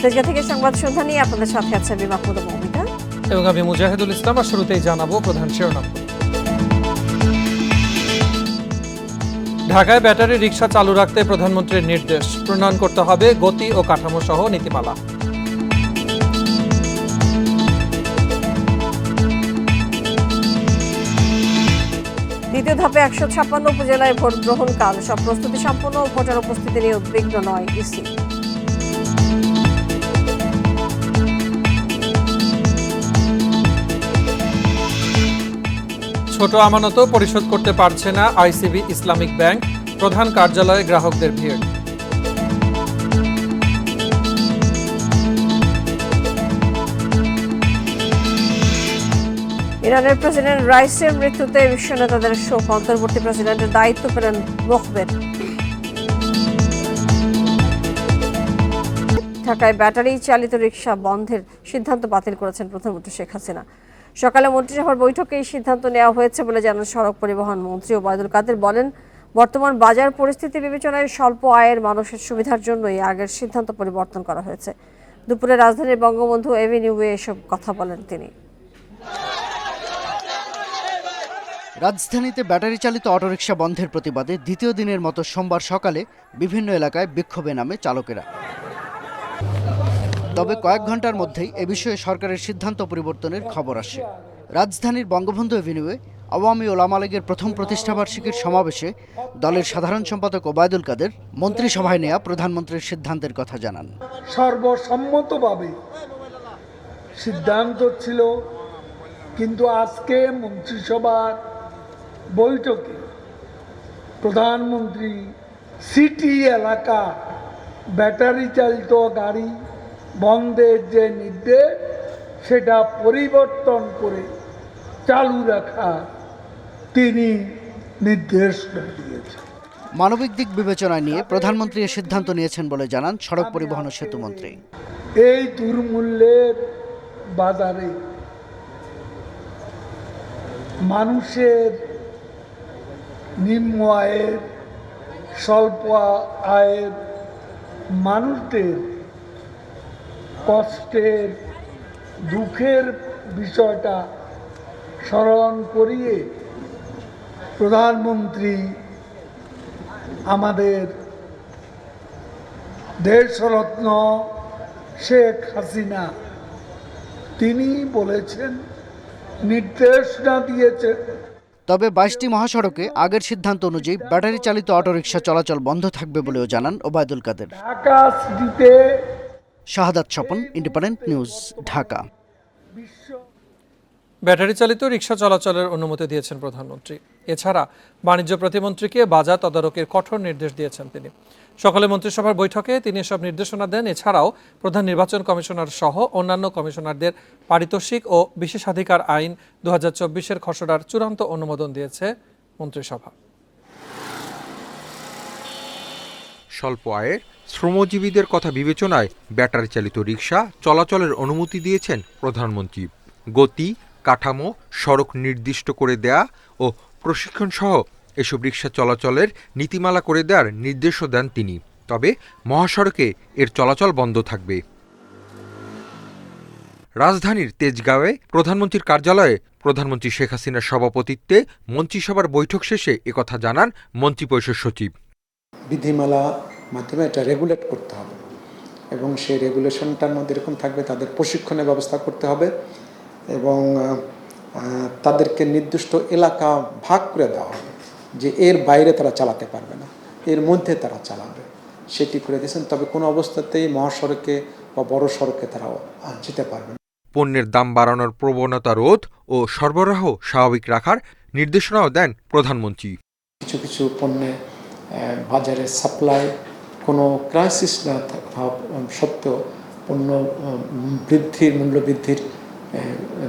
তেজগাঁ থেকে সংবাদ সন্ধ্যা নিয়ে আপনাদের সাথে আছে আমি মাহমুদা মৌমিতা এবং আমি মুজাহিদুল ইসলাম। আর শুরুতেই জানাবো প্রধান শিরোনাম। ঢাকায় ব্যাটারি রিকশা চালু রাখতে প্রধানমন্ত্রীর নির্দেশ, প্রণয়ন করতে হবে গতি ও কাঠামো সহ নীতিমালা। দ্বিতীয় ধাপে 156 উপজেলায় ভোট গ্রহণকাল, সব প্রস্তুতি সম্পন্ন, ভোটার উপস্থিতি নিয়ে উদ্বিগ্ন নয় ইসি। ছোট আমানতও পরিশোধ করতে পারছে না আইসিবি ইসলামিক ব্যাংক, প্রধান কার্যালয়ে গ্রাহকদের ভিড়। ইরানের প্রেসিডেন্ট রাইসের মৃত্যুতে বিশ্ব নেতাদের শোক, অন্তর্বর্তী প্রেসিডেন্টের দায়িত্ব পেলেন মোখবের। ঢাকায় ব্যাটারি চালিত রিকশা বন্ধের সিদ্ধান্ত বাতিল করেছেন প্রধানমন্ত্রী শেখ হাসিনা। সকালে মন্ত্রিসভার বৈঠকে এই সিদ্ধান্ত নেওয়া হয়েছে বলে জানান সড়ক পরিবহন মন্ত্রী ওবায়দুল কাদের। বলেন, বর্তমান বাজার পরিস্থিতি বিবেচনায় স্বল্প আয়ের মানুষের সুবিধার জন্যই আগের সিদ্ধান্ত পরিবর্তন করা হয়েছে। দুপুরে রাজধানীর বঙ্গবন্ধু এভিনিউয়ে এসব কথা বলেন তিনি। রাজধানীতে ব্যাটারি চালিত অটোরিকশা বন্ধের প্রতিবাদে দ্বিতীয় দিনের মতো সোমবার সকালে বিভিন্ন এলাকায় বিক্ষোভে নামে চালকেরা। তবে কয়েক ঘন্টার মধ্যেই এ বিষয়ে সরকারের সিদ্ধান্ত পরিবর্তনের খবর আসে। রাজধানীর বঙ্গবন্ধু এভিনিউয়ে আওয়ামী ওলামা লীগের প্রথম প্রতিষ্ঠাবার্ষিকীর সমাবেশে দলের সাধারণ সম্পাদক ওবায়দুল কাদের মন্ত্রিসভায় নেওয়া প্রধানমন্ত্রীর সিদ্ধান্তের কথা জানান। সর্বসম্মতভাবে সিদ্ধান্ত ছিল, কিন্তু আজকে মন্ত্রিসভার বৈঠকে প্রধানমন্ত্রী সিটি এলাকা ব্যাটারি চালিত গাড়ি বন্ধের যে নির্দেশ, সেটা পরিবর্তন করে চালু রাখা তিনি নির্দেশ দিয়েছেন। মানবিক দিক বিবেচনায় নিয়ে প্রধানমন্ত্রী এ সিদ্ধান্ত নিয়েছেন বলে জানান সড়ক পরিবহন ও সেতুমন্ত্রী। এই দুর্মূল্যের বাজারে মানুষের নিম্ন আয়ের, স্বল্প আয়ের মানুষদের কষ্টের, দুঃখের বিষয়টা স্মরণ করিয়ে প্রধানমন্ত্রী আমাদের দেশরত্ন শেখ হাসিনা তিনি বলেছেন, নির্দেশনা দিয়েছেন। তবে 22টি মহাসড়কে আগের সিদ্ধান্ত অনুযায়ী ব্যাটারি চালিত অটোরিকশা চলাচল বন্ধ থাকবে বলেও জানান ওবায়দুল কাদের। ঢাকা সিটিতে Shahadat Swapan, Independent News, Dhaka. Battery চালিত রিকশা চলাচলের অনুমতি দিয়েছেন প্রধানমন্ত্রী। এছাড়া বাণিজ্য প্রতিমন্ত্রীকে বাজার তদারকির কঠোর নির্দেশ দিয়েছেন তিনি। সকালে মন্ত্রিসভার বৈঠকে তিনি এসব নির্দেশনা দেন। এছাড়াও প্রধান নির্বাচন কমিশনার সহ অন্যান্য কমিশনারদের পারিতোষিক ও বিশেষাধিকার আইন 2024-এর খসড়ার চূড়ান্ত অনুমোদন দিয়েছে মন্ত্রিসভা। স্বল্প আয়ের শ্রমজীবীদের কথা বিবেচনায় ব্যাটারি চালিত রিকশা চলাচলের অনুমতি দিয়েছেন প্রধানমন্ত্রী। গতি, কাঠামো, সড়ক নির্দিষ্ট করে দেয়া ও প্রশিক্ষণ সহ এসব রিকশা চলাচলের নীতিমালা করে দেওয়ার নির্দেশও দেন তিনি। তবে মহাসড়কে এর চলাচল বন্ধ থাকবে। রাজধানীর তেজগাঁওয়ে প্রধানমন্ত্রীর কার্যালয়ে প্রধানমন্ত্রী শেখ হাসিনার সভাপতিত্বে মন্ত্রিসভার বৈঠক শেষে একথা জানান মন্ত্রিপরিষদ সচিব। বিধিমালা মাধ্যমে এটা রেগুলেট করতে হবে এবং সেই রেগুলেশনটার মধ্যে এরকম থাকবে, তাদের প্রশিক্ষণের ব্যবস্থা করতে হবে এবং তাদেরকে নির্দিষ্ট এলাকা ভাগ করে দেওয়া হবে যে এর বাইরে তারা চালাতে পারবে না, এর মধ্যে তারা চালাবে, সেটি করে দিয়েছেন। তবে কোনো অবস্থাতেই মহাসড়কে বা বড় সড়কে তারা যেতে পারবে না। পণ্যের দাম বাড়ানোর প্রবণতা রোধ ও সরবরাহ স্বাভাবিক রাখার নির্দেশনাও দেন প্রধানমন্ত্রী। কিছু কিছু পণ্যে বাজারে সাপ্লাই কোনো ক্রাইসিস না থাকা সত্ত্বেও পণ্য মূল্য বৃদ্ধির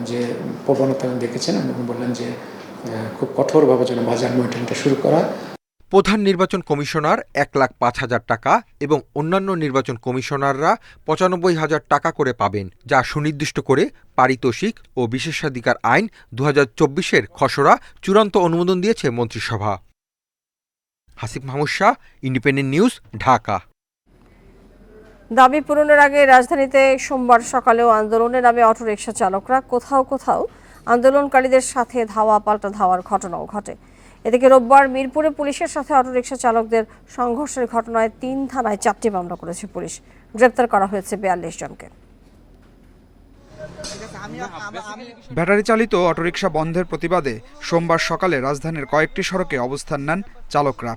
যে প্রবণতা দেখেছেন, আমি বললেন যে খুব কঠোরভাবে যেন বাজার মনিটরিংটা শুরু করা। প্রধান নির্বাচন কমিশনার 1,05,000 টাকা এবং অন্যান্য নির্বাচন কমিশনাররা 95,000 টাকা করে পাবেন, যা সুনির্দিষ্ট করে পারিতোষিক ও বিশেষাধিকার আইন 2024-এর খসড়া চূড়ান্ত অনুমোদন দিয়েছে মন্ত্রিসভা। Hasib Mahmud Shah, independent News, Dhaka. দাবি পূরণের আগে রাজধানীতে সোমবার সকালেও আন্দোলনের নামে অটোরিকশা চালকরা কোথাও কোথাও আন্দোলনকারীদের সাথে ধাওয়া পাল্টা ধাওয়ার ঘটনাও ঘটে। এদিকে রোববার মিরপুরে পুলিশের সাথে অটোরিকশা চালকদের সংঘর্ষের ঘটনায় 3 থানায় 4টি মামলা করেছে পুলিশ। গ্রেপ্তার করা হয়েছে 42 জনকে। ব্যাটারি চালিত অটোরিকশা বন্ধের প্রতিবাদে সোমবার সকালে রাজধানীর কয়েকটি সড়কে অবস্থান নেন চালকরা।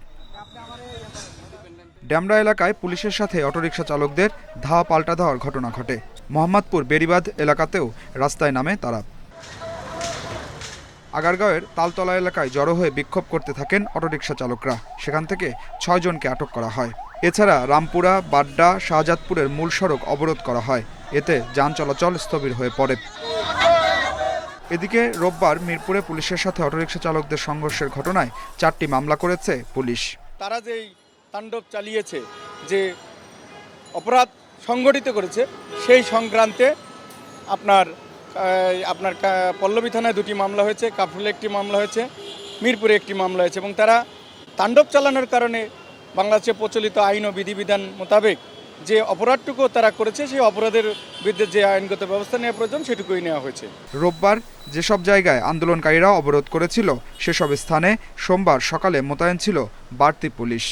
ড্যামরা এলাকায় পুলিশের সাথে অটোরিকশা চালকদের ধাওয়া পাল্টা ধাওয়ার ঘটনা ঘটে। মোহাম্মদপুর বেড়িবাঁধ এলাকাতেও রাস্তায় নামে তারা। আগারগাঁওয়ের তালতলা এলাকায় জড়ো হয়ে বিক্ষোভ করতে থাকেন অটোরিকশা চালকরা। সেখান থেকে 6 জনকে আটক করা হয়। এছাড়া রামপুরা, বাড্ডা, শাহজাদপুরের মূল সড়ক অবরোধ করা হয়। এতে যান চলাচল স্থবির হয়ে পড়ে। এদিকে রোববার মিরপুরে পুলিশের সাথে অটোরিকশা চালকদের সংঘর্ষের ঘটনায় 4টি মামলা করেছে পুলিশ। তারা যেই তাণ্ডব চালিয়েছে, যে অপরাধ সংগঠিত করেছে, সেই সংক্রান্তে আপনার পল্লবী থানায় 2টি মামলা হয়েছে, কাফরুলে 1টি মামলা হয়েছে, মিরপুরে 1টি মামলা হয়েছে। এবং তারা তাণ্ডব চালানোর কারণে বাংলাদেশে প্রচলিত আইন ও বিধিবিধান মোতাবেক যে অপরাধটুকু তারা করেছে, সেই অপরাধের বিরুদ্ধে যে আইনগত ব্যবস্থা নেওয়া প্রয়োজন সেটুকুই নেওয়া হয়েছে। রোববার যেসব জায়গায় আন্দোলনকারীরা অবরোধ করেছিল সেসব স্থানে সোমবার সকালে মোতায়েন ছিল বাড়তি police.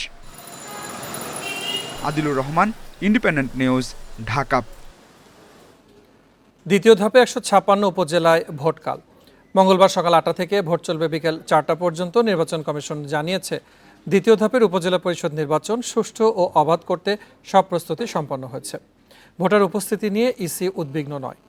Adilur Rahman, independent News, Dhaka. দ্বিতীয় ধাপে 156 উপজেলায় ভোটকাল। মঙ্গলবার সকাল 8টা থেকে ভোট চলবে বিকেল 4টা পর্যন্ত। নির্বাচন কমিশন জানিয়েছে, দ্বিতীয় ধাপের উপজেলা পরিষদ নির্বাচন সুষ্ঠু ও অবাধ করতে সব প্রস্তুতি সম্পন্ন হয়েছে। ভোটার উপস্থিতি নিয়ে ইসি উদ্বিগ্ন নয়।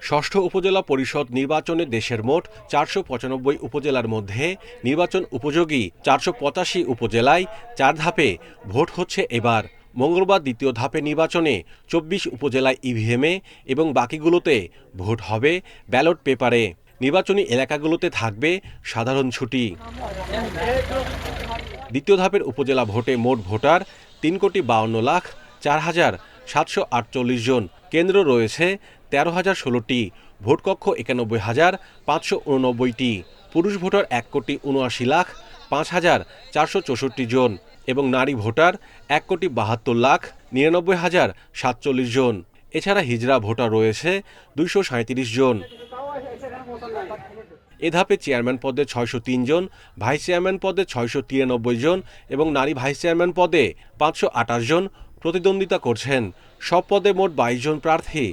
ষষ্ঠ উপজেলা পরিষদ নির্বাচনে দেশের মোট 495 উপজেলার মধ্যে নির্বাচন উপযোগী 485 উপজেলায় 4 ধাপে ভোট হচ্ছে এবার। মঙ্গলবার দ্বিতীয় ধাপে নির্বাচনে 24 উপজেলায় ইভিএমে এবং বাকিগুলোতে ভোট হবে ব্যালট পেপারে। নির্বাচনী এলাকাগুলোতে থাকবে সাধারণ ছুটি। দ্বিতীয় ধাপের উপজেলা ভোটে মোট ভোটার 3,52,04,748 জন। কেন্দ্র রয়েছে 13,016টি। ভোটকক্ষ 91,589টি। পুরুষ ভোটার 1,79,05,464 জন এবং নারী ভোটার 1,72,99,047 জন। এছাড়া হিজড়া ভোটার রয়েছে 237 জন। এ ধাপে চেয়ারম্যান পদে 603 জন, ভাইস চেয়ারম্যান পদে 693 জন এবং নারী ভাইস চেয়ারম্যান পদে 528 জন প্রতিদ্বন্দ্বিতা করছেন। সব পদে মোট 22 জন প্রার্থী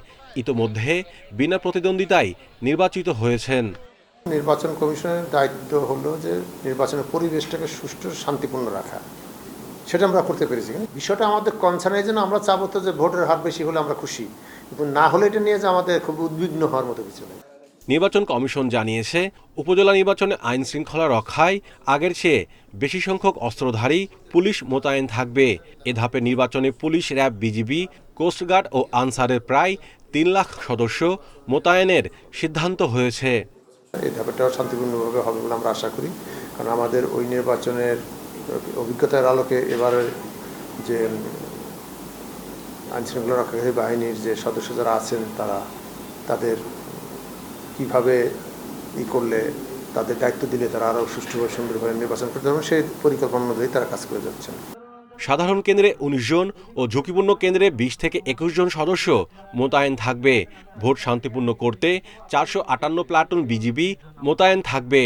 ইতোমধ্যে বিনা প্রতিদ্বন্দ্বিতায় নির্বাচিত হয়েছেন। নির্বাচন কমিশনের দায়িত্ব হলো যে নির্বাচনের পরিবেশটাকে সুষ্ঠু শান্তিপূর্ণ রাখা, সেটা আমরা করতে পেরেছি। বিষয়টা আমাদের কনসার্নের জন্য আমরা চাবো তো যে ভোটের হার বেশি হলে আমরা খুশি, কিন্তু না হলে এটা নিয়ে যে আমাদের খুব উদ্বিগ্ন হওয়ার মতো কিছু নেই। নির্বাচন কমিশন জানিয়েছে, উপজেলা নির্বাচনে আইন শৃঙ্খলা রক্ষায় আগের চেয়ে বেশি সংখ্যক অস্ত্রধারী পুলিশ মোতায়েন থাকবে। এ ধাপে নির্বাচনে পুলিশ, র্যাব, বিজিবি, কোস্টগার্ড ও আনসারের প্রায় 3 লাখ সদস্য মোতায়েনের সিদ্ধান্ত হয়েছে। এই ধাপটাও শান্তিপূর্ণভাবে হবে বলে আমরা আশা করি, কারণ আমাদের ওই নির্বাচনের অভিজ্ঞতার আলোকে এবারের যে আইনশৃঙ্খলা রক্ষাকারী বাহিনীর যে সদস্য যারা আছেন তাদের কীভাবে করলে, তাদের দায়িত্ব দিলে তারা আরও সুষ্ঠুভাবে সুন্দরভাবে নির্বাচন করতে পারবেন, সেই পরিকল্পনা অনুযায়ী তারা কাজ করে যাচ্ছেন। সাধারণ কেন্দ্রে 19 জন ও ঝুঁকিপূর্ণ কেন্দ্রে 20 থেকে 21 জন সদস্য মোতায়েন থাকবে। ভোট শান্তিপূর্ণ করতে 458 প্লাটুন বিজিবি মোতায়েন থাকবে।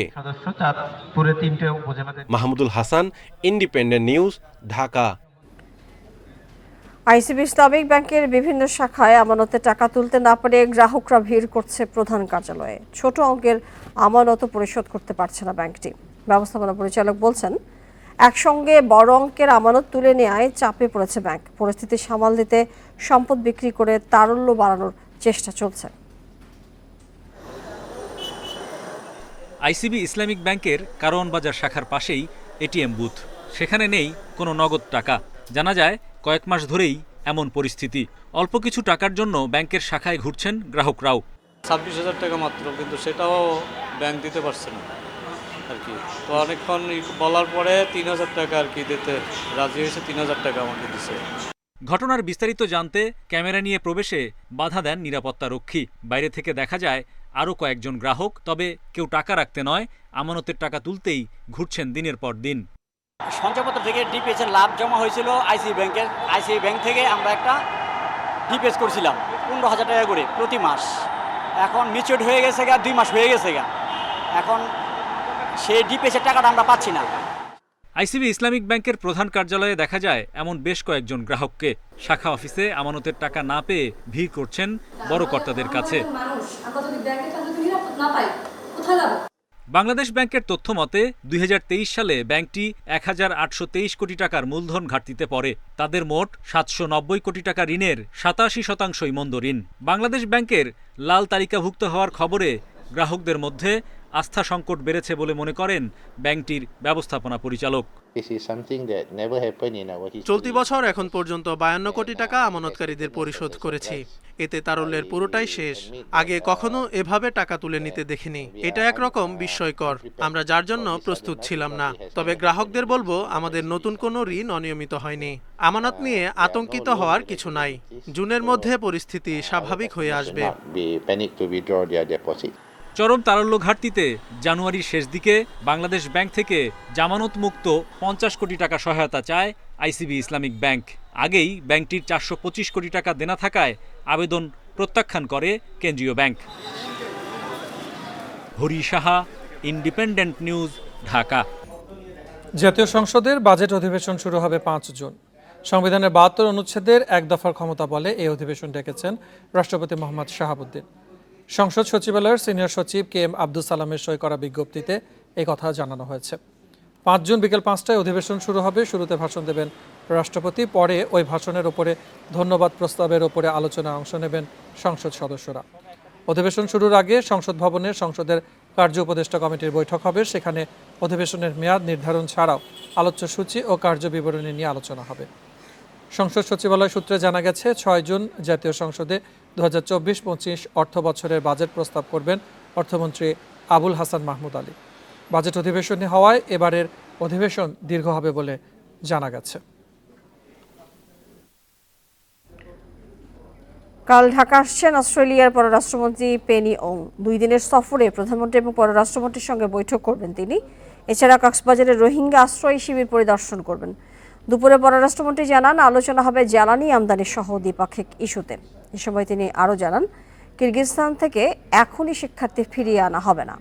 Mahmudul Hasan, independent News, Dhaka. ICB Islamic ব্যাংকের বিভিন্ন শাখায় আমানতে টাকা তুলতে না পারে গ্রাহকরা ভিড় করছে প্রধান কার্যালয়ে। ছোট অঙ্কের আমানত পরিশোধ করতে পারছে না ব্যাংকটি। ব্যবস্থাপনা পরিচালক বলছেন, একসঙ্গে বড় অঙ্কের আমানত তুলে নেওয়ায় চাপে পড়েছে ব্যাংক। পরিস্থিতি সামাল দিতে সম্পদ বিক্রি করে তারল্য বাড়ানোর চেষ্টা চলছে। আইসিবি ইসলামিক ব্যাংকের কারওয়ান বাজার শাখার পাশেই এটিএম বুথ। সেখানে নেই কোনো নগদ টাকা। জানা যায়, কয়েক মাস ধরেই এমন পরিস্থিতি। অল্প কিছু টাকার জন্য ব্যাংকের শাখায় ঘুরছেন গ্রাহকরাও। 26,000 টাকা মাত্র, কিন্তু সেটাও ব্যাংক দিতে পারছে না আর কি। তো অনেকক্ষণ বলার পরে 3,000 টাকা আর কি দিতে রাজি হয়েছে। 3,000 টাকা আমাকে দিছে। ঘটনার বিস্তারিত জানতে ক্যামেরা নিয়ে প্রবেশে বাধা দেন নিরাপত্তা রক্ষী। বাইরে থেকে দেখা যায় আরও কয়েকজন গ্রাহক, তবে কেউ টাকা রাখতে নয়, আমানতের টাকা তুলতেই ঘুরছেন দিনের পর দিন। সঞ্চয়পত্র থেকে ডিপিএসের লাভ জমা হয়েছিল আইসিআইসিআই ব্যাংক থেকে আমরা একটা ডিপিএস করছিলাম 15,000 টাকা করে প্রতি মাস। এখন মিউচুয়ার হয়ে গেছে 2 মাস হয়ে গেছে এখন সেই ডিপিএসের টাকাটা আমরা পাচ্ছি না। আইসিবি ইসলামিক ব্যাংকের প্রধান কার্যালয়ে দেখা যায় এমন বেশ কয়েকজন গ্রাহককে। শাখা অফিসে আমানতের টাকা না পেয়ে ভিড় করছেন বড় কর্তাদের কাছে। বাংলাদেশ ব্যাংকের তথ্য মতে 2023 সালে ব্যাংকটি 1,823 কোটি টাকার মূলধন ঘাটতিতে পড়ে। তাদের মোট 790 কোটি টাকা ঋণের 87% মন্দ ঋণ। বাংলাদেশ ব্যাংকের লাল তালিকাভুক্ত হওয়ার খবরে গ্রাহকদের মধ্যে আস্থা সংকট বেড়েছে বলে মনে করেন ব্যাংকটির ব্যবস্থাপনা পরিচালক। চলতি বছর এখন পর্যন্ত 52 কোটি টাকা আমানতকারীদের পরিশোধ করেছি। এতে তারল্যের পুরোটাই শেষ। আগে কখনো এভাবে টাকা তুলে নিতে দেখিনি। এটা একরকম বিস্ময়কর। আমরা যার জন্য প্রস্তুত ছিলাম না। তবে গ্রাহকদের বলবো, আমাদের নতুন কোনো ঋণ অনিয়মিত হয়নি। আমানত নিয়ে আতঙ্কিত হওয়ার কিছু নাই। জুনের মধ্যে পরিস্থিতি স্বাভাবিক হয়ে আসবে। চরম তারল্য ঘাটতিতে জানুয়ারির শেষ দিকে বাংলাদেশ ব্যাংক থেকে জামানত মুক্ত 50 কোটি টাকা সহায়তা চায় আইসিবি ইসলামিক ব্যাংক। আগেই ব্যাংকটির 425 কোটি টাকা দেনা থাকায় আবেদন প্রত্যাখ্যান করে কেন্দ্রীয় bank. Hari Saha, independent News, Dhaka. জাতীয় সংসদের বাজেট অধিবেশন শুরু হবে 5 জুন। সংবিধানের 72 অনুচ্ছেদের 1 দফার ক্ষমতা বলে এই অধিবেশন ডেকেছেন রাষ্ট্রপতি মোহাম্মদ শাহাবুদ্দিন। সংসদ সচিবালয়ের সিনিয়র সচিব কে এম আব্দুল সালামের সই করা বিজ্ঞপ্তিতে এই কথা জানানো হয়েছে। 5 জুন বিকেল 5টায় অধিবেশন শুরু হবে। শুরুতে ভাষণ দেবেন রাষ্ট্রপতি, পরে ওই ভাষণের ওপরে ধন্যবাদ প্রস্তাবের ওপরে আলোচনায় অংশ নেবেন সংসদ সদস্যরা। অধিবেশন শুরুর আগে সংসদ ভবনে সংসদের কার্য উপদেষ্টা কমিটির বৈঠক হবে। সেখানে অধিবেশনের মেয়াদ নির্ধারণ ছাড়াও আলোচ্য সূচি ও কার্য বিবরণী নিয়ে আলোচনা হবে। সংসদ সচিবালয় সূত্রে জানা গেছে, 6 জুন জাতীয় সংসদে 2024-25 অর্থ বছরের বাজেট প্রস্তাব করবেন অর্থমন্ত্রী আবুল হাসান মাহমুদ আলী। বাজেট অধিবেশনে হওয়ায় এবারের অধিবেশন দীর্ঘ হবে বলে জানা গেছে। কাল ঢাকা আসছেন অস্ট্রেলিয়ার পররাষ্ট্রমন্ত্রী পেনি ওং। 2 দিনের সফরে প্রধানমন্ত্রী এবং পররাষ্ট্রমন্ত্রীর সঙ্গে বৈঠক করবেন তিনি। এছাড়া কক্সবাজারের রোহিঙ্গা আশ্রয় শিবির পরিদর্শন করবেন। দুপুরে পররাষ্ট্রমন্ত্রী জানান, আলোচনা হবে জ্বালানি আমদানি সহ দ্বিপাক্ষিক ইস্যুতে। এ সময় তিনি আরও জানান, কিরগিজস্তান থেকে এখনই শিক্ষার্থী ফিরিয়ে আনা হবে না।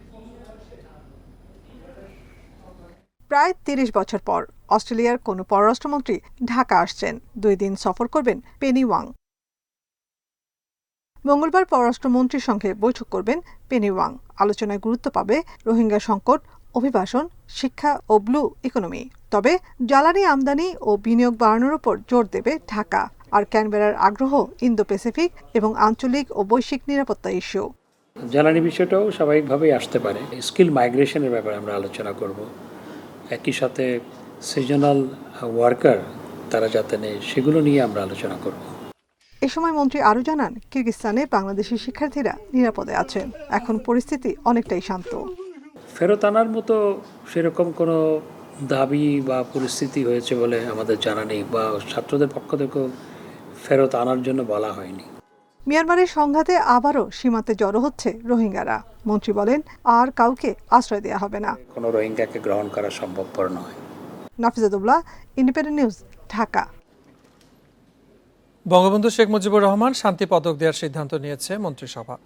প্রায় 30 বছর পর অস্ট্রেলিয়ার কোনো পররাষ্ট্রমন্ত্রী ঢাকা আসছেন। 2 দিন সফর করবেন পেনি ওয়াং। মঙ্গলবার পররাষ্ট্রমন্ত্রীর সঙ্গে বৈঠক করবেন পেনি ওয়াং। আলোচনায় গুরুত্ব পাবে রোহিঙ্গা সংকট, অভিবাসন, শিক্ষা ও ব্লু ইকোনমি। তবে জ্বালানি আমদানি ও বিনিয়োগ বাড়ানোর উপর জোর দেবে ঢাকা। আর ক্যানবেরার আগ্রহ ইন্দো প্যাসিফিক এবং আঞ্চলিক ও বৈশ্বিক নিরাপত্তা ইস্যু। জ্বালানি বিষয়টাও স্বাভাবিকভাবেই আসতে পারে। স্কিল মাইগ্রেশনের ব্যাপারে আমরা আলোচনা করব। একই সাথে সিজনাল ওয়ার্কার তারা যাতে নেই, সেগুলো নিয়ে আমরা আলোচনা করব। এ সময় মন্ত্রী আরও জানান, কিরগিজস্তানে বাংলাদেশি শিক্ষার্থীরা নিরাপদে আছেন। এখন পরিস্থিতি অনেকটাই শান্ত। ফেরত আনার মতো সেরকম কোনো দাবি বা পরিস্থিতি হয়েছে বলে আমাদের জানা নেই, বা ছাত্রদের পক্ষ থেকেও ফেরত আনার জন্য বলা হয়নি। মিয়ানমারের সংঘাতে আবারও সীমান্তে জড়ো হচ্ছে রোহিঙ্গারা। মন্ত্রী বলেন, আর কাউকে আশ্রয় দেওয়া হবে না। কোনো রোহিঙ্গাকে গ্রহণ করা সম্ভবপর নয়। নাফিজাতুল্লাহ, ইন্ডিপেন্ডেন্ট নিউজ, ঢাকা। বঙ্গবন্ধু শেখ মুজিবুর রহমান শান্তি পদক দেওয়ার সিদ্ধান্ত নিয়েছে মন্ত্রিসভা।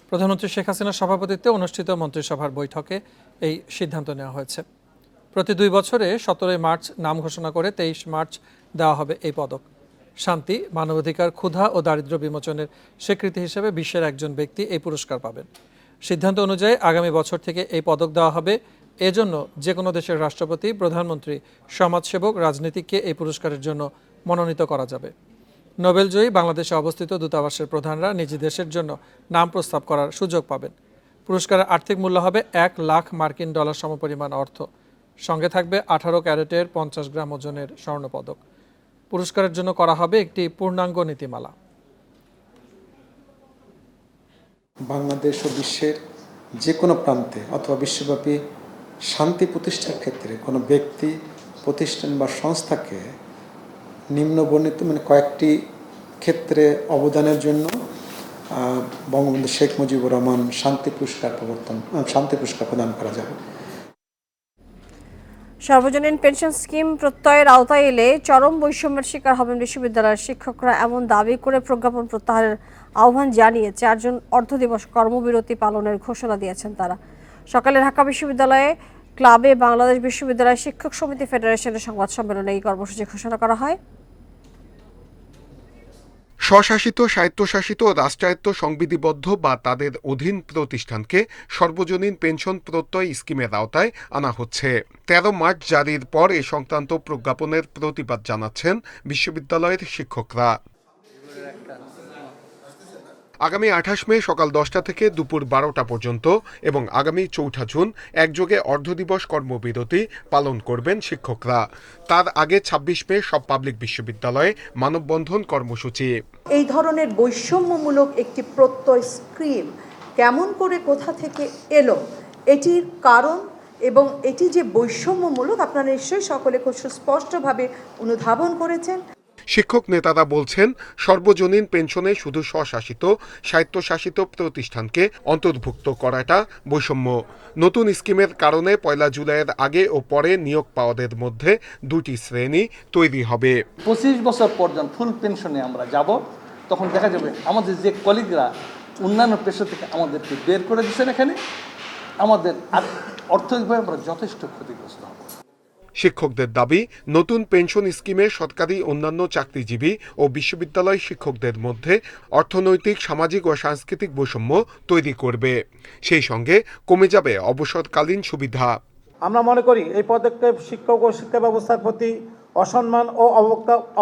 প্রধানমন্ত্রী শেখ হাসিনার সভাপতিত্বে অনুষ্ঠিত মন্ত্রিসভার বৈঠকে এই সিদ্ধান্ত নেওয়া হয়েছে। প্রতি 2 বছরে 17 মার্চ নাম ঘোষণা করে 23 মার্চ দেওয়া হবে এই পদক। শান্তি, মানবাধিকার, ক্ষুধা ও দারিদ্র্য বিমোচনের স্বীকৃতি হিসেবে বিশ্বের একজন ব্যক্তি এই পুরস্কার পাবেন। সিদ্ধান্ত অনুযায়ী আগামী বছর থেকে এই পদক দেওয়া হবে। এজন্য যে কোনো দেশের রাষ্ট্রপতি, প্রধানমন্ত্রী, সমাজসেবক, রাজনীতিককে এই পুরস্কারের জন্য মনোনীত করা যাবে। নোবেলজয়ী বাংলাদেশে অবস্থিত দূতাবাসের প্রধানরা নিজ দেশের জন্য নাম প্রস্তাব করার সুযোগ পাবেন। পুরস্কারের আর্থিক মূল্য হবে $1 লাখ মার্কিন সমপরিমাণ অর্থ। সঙ্গে থাকবে 18 ক্যারেটের 50 গ্রাম ওজনের স্বর্ণপদক। পুরস্কারের জন্য করা হবে একটি পূর্ণাঙ্গ নীতিমালা। বাংলাদেশ ও বিশ্বের যে কোনো প্রান্তে অথবা বিশ্বব্যাপী শান্তি প্রতিষ্ঠার ক্ষেত্রে কোনো ব্যক্তি, প্রতিষ্ঠান বা সংস্থাকে নিম্নবর্ণিত কয়েকটি ক্ষেত্রে অবদানের জন্য বঙ্গবন্ধু শেখ মুজিবুর রহমান শান্তি পুরস্কার প্রদান করা যাবে। সর্বজনীন পেনশন স্কিম প্রত্যয়ের আওতায় এলে চরম বৈষম্যের শিকার হবেন বিশ্ববিদ্যালয়ের শিক্ষকরা, এমন দাবি করে প্রজ্ঞাপন প্রত্যাহারের আহ্বান জানিয়ে 4 জন অর্ধদিবস কর্মবিরতি পালনের ঘোষণা দিয়েছেন তারা। সকালে ঢাকা বিশ্ববিদ্যালয়ে ক্লাবে বাংলাদেশ বিশ্ববিদ্যালয় শিক্ষক সমিতি ফেডারেশনের সংবাদ সম্মেলনে এই কর্মসূচি ঘোষণা করা হয়। স্বশাসিত, স্বায়ত্তশাসিত, রাষ্ট্রায়ত্ত, সংবিধিবদ্ধ বা তাদের অধীন প্রতিষ্ঠানকে সর্বজনীন পেনশন প্রত্যয় স্কিমের আওতায় আনা হচ্ছে। 13 মার্চ জারির পর এ সংক্রান্ত প্রজ্ঞাপনের প্রতিবাদ জানাচ্ছেন বিশ্ববিদ্যালয়ের শিক্ষকরা। আগামী 28 মে সকাল 10টা থেকে দুপুর 12টা পর্যন্ত এবং আগামী 4 জুন একযোগে অর্ধদিবস কর্মবিরতি পালন করবেন শিক্ষকরা। তার আগে 26 মে সব পাবলিক বিশ্ববিদ্যালয়ে মানববন্ধন কর্মসূচি। এই ধরনের বৈষম্যমূলক একটি প্রত্যয় স্কিম কেমন করে কোথা থেকে এলো, এটির কারণ এবং এটি যে বৈষম্যমূলক আপনারা নিশ্চয়ই সকলে খুব সুস্পষ্টভাবে অনুধাবন করেছেন। শিক্ষক নেতারা বলছেন, সর্বজনীন পেনশনে শুধু স্বশাসিত, স্বায়ত্তশাসিত প্রতিষ্ঠানকে অন্তর্ভুক্ত করাটা বৈষম্য। নতুন স্কিমের কারণে 1 জুলাইয়ের আগে ও পরে নিয়োগ পাওয়াদের মধ্যে 2টি শ্রেণী তৈরি হবে। 25 বছর পর যখন ফুল পেনশনে আমরা যাব, তখন দেখা যাবে আমাদের যে কলিগরা অন্যান্য পেশা থেকে আমাদেরকে বের করে দিচ্ছেন, এখানে আমাদের অর্থনৈতিকভাবে আমরা যথেষ্ট ক্ষতিগ্রস্ত হব। শিক্ষকদের দাবি, নতুন পেনশন স্কিমে সরকারি অন্যান্য চাকরিজীবী ও বিশ্ববিদ্যালয় শিক্ষকদের মধ্যে অর্থনৈতিক, সামাজিক ও সাংস্কৃতিক বৈষম্য তৈরি করবে। সেই সঙ্গে কমে যাবে অবসরকালীন সুবিধা। আমরা মনে করি এই পদক্ষেপ শিক্ষক ও শিক্ষা ব্যবস্থার প্রতি অসম্মান ও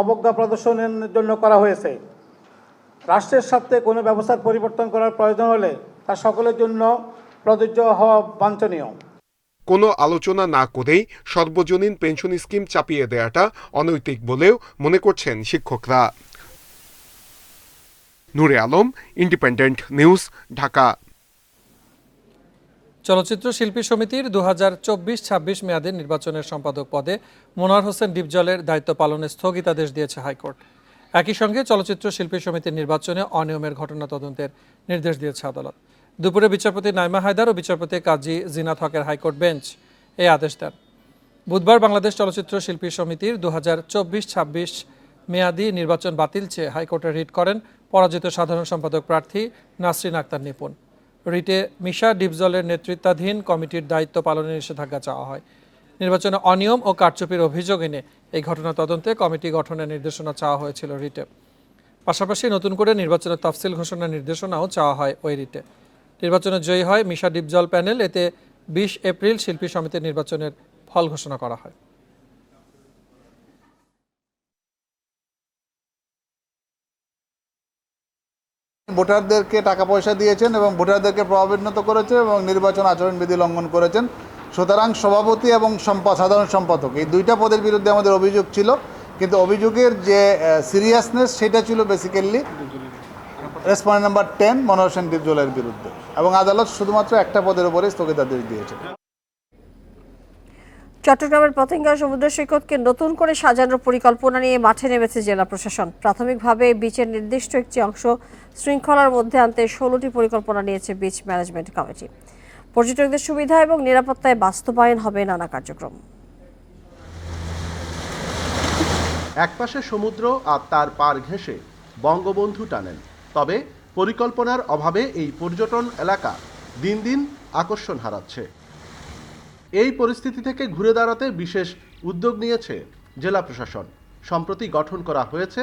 অবজ্ঞা প্রদর্শনের জন্য করা হয়েছে। রাষ্ট্রের স্বার্থে কোনো ব্যবস্থার পরিবর্তন করার প্রয়োজন হলে তা সকলের জন্য প্রযোজ্য হওয়া বাঞ্ছনীয়। কোনো আলোচনা না করেই সর্বজনীন পেনশন স্কিম চাপিয়ে দেওয়াটা অনৈতিক বলেও মনে করছেন শিক্ষকরা। নূরে আলম, ইন্ডিপেন্ডেন্ট নিউজ, ঢাকা। চলচ্চিত্র শিল্পী সমিতির 2024-26 মেয়াদের নির্বাচনের সম্পাদক পদে মোনার হোসেন ডিপজলের দায়িত্ব পালনে স্থগিতাদেশ দিয়েছে হাইকোর্ট। একই সঙ্গে চলচ্চিত্র শিল্পী সমিতির নির্বাচনে অনিয়মের ঘটনা তদন্তের নির্দেশ দিয়েছে আদালত। দুপুরে বিচারপতি নাইমা হায়দার ও বিচারপতি কাজী জিনাত হকের হাইকোর্ট বেঞ্চ এই আদেশ দেন। বুধবার বাংলাদেশ চলচ্চিত্র শিল্পী সমিতির 2024-26 মেয়াদী নির্বাচন বাতিল চেয়ে হাইকোর্টে রিট করেন পরাজিত সাধারণ সম্পাদক প্রার্থী নাসরিন আক্তার নিপুণ। রিটে মিশা ডিপজলের নেতৃত্বাধীন কমিটির দায়িত্ব পালনের নিষেধাজ্ঞা চাওয়া হয়। নির্বাচনে অনিয়ম ও কারচুপির অভিযোগ এনে এই ঘটনা তদন্তে কমিটি গঠনের নির্দেশনা চাওয়া হয়েছিল রিটে। পাশাপাশি নতুন করে নির্বাচনের তফসিল ঘোষণার নির্দেশনাও চাওয়া হয় ওই রিটে। নির্বাচনে জয়ী হয় মিশা ডিপজল প্যানেল। এতে 20 এপ্রিল শিল্পী সমিতির নির্বাচনের ফল ঘোষণা করা হয়। ভোটারদেরকে টাকা পয়সা দিয়েছেন এবং ভোটারদেরকে প্রভাবান্বিত করেছে এবং নির্বাচন আচরণবিধি লঙ্ঘন করেছেন। সুতরাং সভাপতি এবং সাধারণ সম্পাদক এই 2টা পদের বিরুদ্ধে আমাদের অভিযোগ ছিল, কিন্তু অভিযোগের যে সিরিয়াসনেস সেটা ছিল বেসিক্যালি রেসপন্ডেন্ট নাম্বার 10 মনোহর হোসেন ডিপজলের বিরুদ্ধে, এবং আদালত শুধুমাত্র একটা পদের উপরে স্থগিতাদেশ দিয়েছে। চট্টগ্রামের পতেঙ্গা সমুদ্র সৈকতকে নতুন করে সাজানোর পরিকল্পনা নিয়ে মাঠে নেমেছে জেলা প্রশাসন। প্রাথমিকভাবে বিচের নির্দিষ্ট একটি অংশ শৃঙ্খলার মধ্যে আনতে 16টি পরিকল্পনা নিয়েছে বিচ ম্যানেজমেন্ট কমিটি। পর্যটকদের সুবিধা এবং নিরাপত্তায় বাস্তবায়ন হবে নানা কার্যক্রম। একপাশে সমুদ্র আর তার পার ঘেঁষে বঙ্গবন্ধু টানেল, তবে পরিকল্পনার অভাবে এই পর্যটন এলাকা দিন দিন আকর্ষণ হারাচ্ছে। এই পরিস্থিতি থেকে ঘুরে দাঁড়াতে বিশেষ উদ্যোগ নিয়েছে জেলা প্রশাসন। সম্প্রতি গঠন করা হয়েছে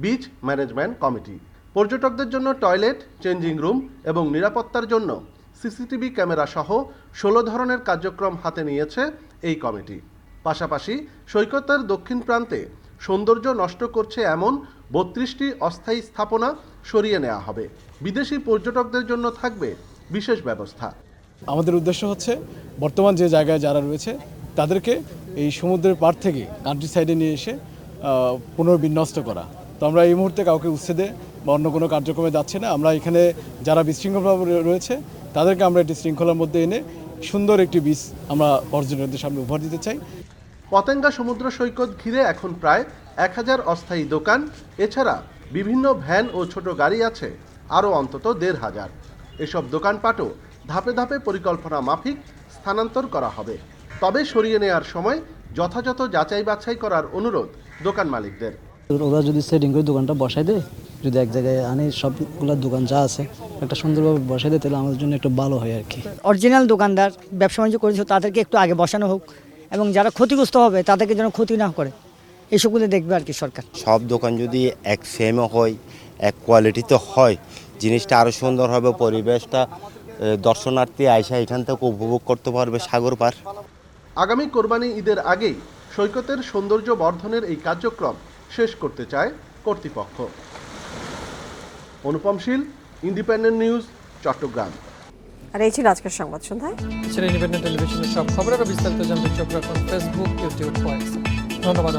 বিচ ম্যানেজমেন্ট কমিটি। পর্যটকদের জন্য টয়লেট, চেঞ্জিং রুম এবং নিরাপত্তার জন্য সিসিটিভি ক্যামেরা সহ 16 ধরনের কার্যক্রম হাতে নিয়েছে এই কমিটি। পাশাপাশি সৈকতের দক্ষিণ প্রান্তে সৌন্দর্য নষ্ট করছে এমন 32টি অস্থায়ী স্থাপনা সরিয়ে নেওয়া হবে। বিদেশি পর্যটকদের জন্য থাকবে বিশেষ ব্যবস্থা। আমাদের উদ্দেশ্য হচ্ছে বর্তমান যে জায়গায় যারা রয়েছে তাদেরকে এই সমুদ্রের পাড় থেকে কান্ট্রি সাইডে নিয়ে এসে পুনর্বিন্যস্ত করা। তো আমরা এই মুহূর্তে কাউকে উচ্ছেদে বা অন্য কোনো কার্যক্রমে যাচ্ছি না। আমরা এখানে যারা বিশৃঙ্খলভাবে রয়েছে তাদেরকে আমরা একটি শৃঙ্খলার মধ্যে এনে সুন্দর একটি বিচ আমরা পর্যটকদের সামনে উপহার দিতে চাই। পতেঙ্গা সমুদ্র সৈকত ঘিরে এখন প্রায় 1000 অস্থায়ী দোকান, এছাড়া বিভিন্ন ভ্যান ও ছোট গাড়ি আছে আরও অন্তত 1500। এসব দোকানপাটও ধাপে ধাপে পরিকল্পনা মাফিক স্থানান্তর করা হবে। তবে সরিয়ে নেওয়ার সময় যথাযথ যাচাই বাছাই করার অনুরোধ দোকান মালিকদের। ওরা যদি সেটিং করে দোকানটা বসাই দেয়, যদি এক জায়গায় আনে সবগুলো দোকান যা আছে একটা সুন্দরভাবে বসাই দেয়, তাহলে আমাদের জন্য একটু ভালো হয় আর কি। অরিজিনাল দোকানদার ব্যবসা বাণিজ্য করেছে তাদেরকে একটু আগে বসানো হোক, এবং যারা ক্ষতিগ্রস্ত হবে তাদেরকে যেন ক্ষতি না করে, এসবগুলো দেখবে আর কি সরকার। সব দোকান যদি এক সেমও হয়, এক কোয়ালিটিতে হয়, জিনিসটা আরও সুন্দর হবে, পরিবেশটা দর্শনার্থী আইসা এখান থেকে উপভোগ করতে পারবে সাগর পার। আগামী কোরবানি ঈদের আগেই সৈকতের সৌন্দর্য বর্ধনের এই কার্যক্রম শেষ করতে চায় কর্তৃপক্ষ। অনুপম শীল, ইন্ডিপেন্ডেন্ট নিউজ, চট্টগ্রাম। আর এই ছিল আজকের সংবাদ সন্ধ্যায়। ইন্ডিপেন্ডেন্ট টেলিভিশনের সব খবরের বিস্তারিত জানতে চোখ রাখুন ফেসবুক, ইউটিউব, ধন্যবাদ।